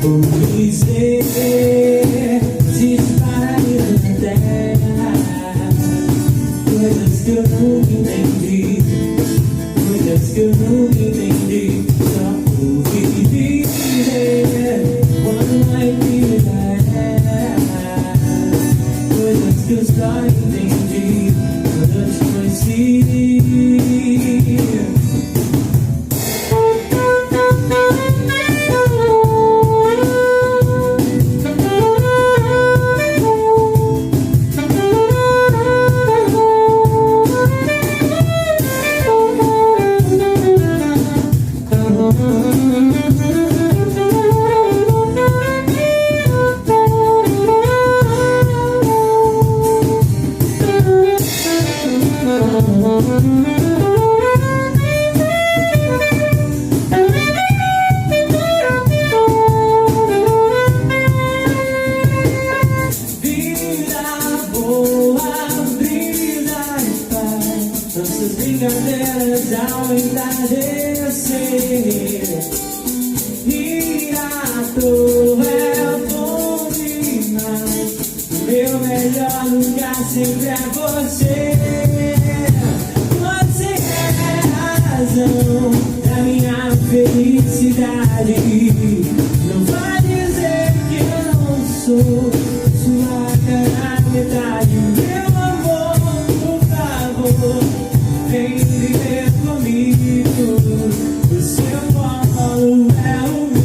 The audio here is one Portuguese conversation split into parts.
ouvi dizer, se espalha na terra, coisas que eu nunca entendi, coisas que eu nunca entendi. Só ouvi dizer, quando a vida é, coisas que eu só entendi quando eu te conheci. Nossas brincadeiras ao entardecer, ir à toa é bom demais. Meu melhor lugar sempre é você. Você é a razão da minha felicidade. Não vai dizer que eu não sou sua cara metade. Meu amor, por favor, vem viver comigo. O seu colo é o meu.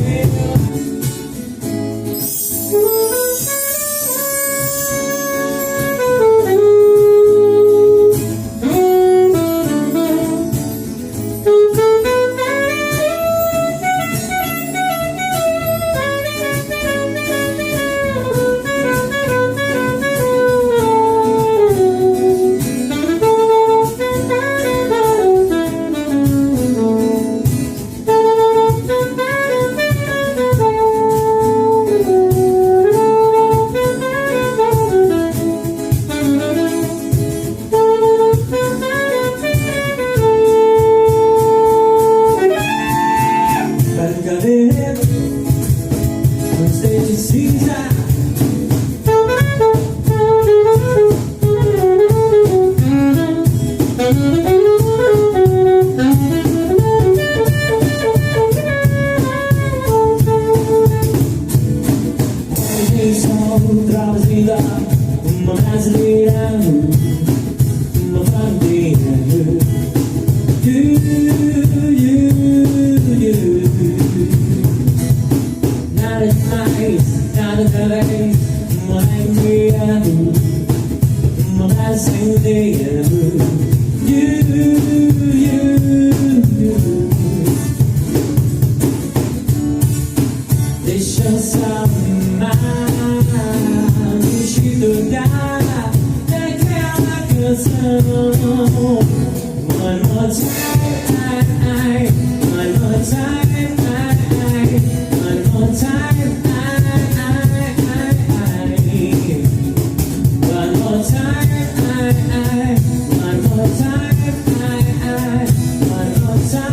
Você precisa trazida uma brasileira, uma bandeira. Nada demais, nada talvez, uma alegria, uma brasileira. Deixa eu só me tocar naquela canção. One more time, one more time, one more time, one more time, one more time, one more time.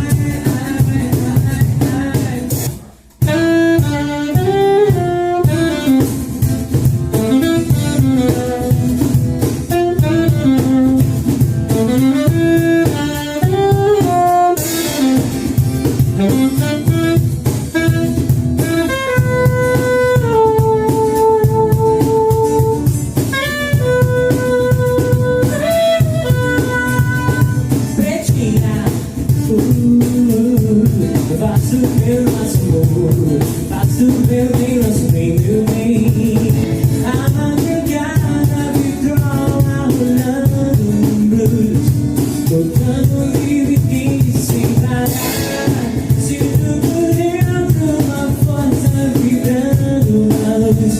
Faço meu nosso amor, faço meu bem, nosso bem, meu bem. A madrugada vitrola rolando blues, tocando livre quente sem parar. Sinto por dentro uma força vibrando na luz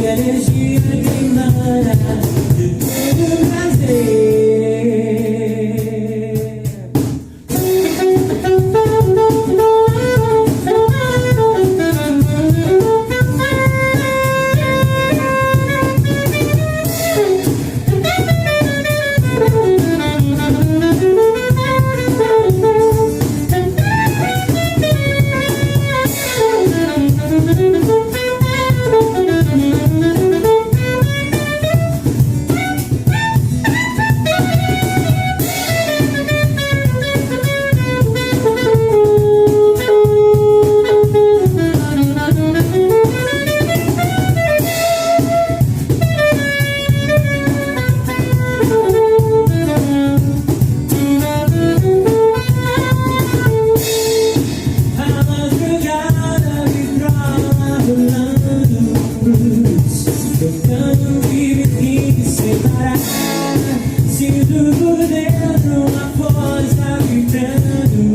e a energia que emana de todo prazer. tudo por dentro, uma força gritando.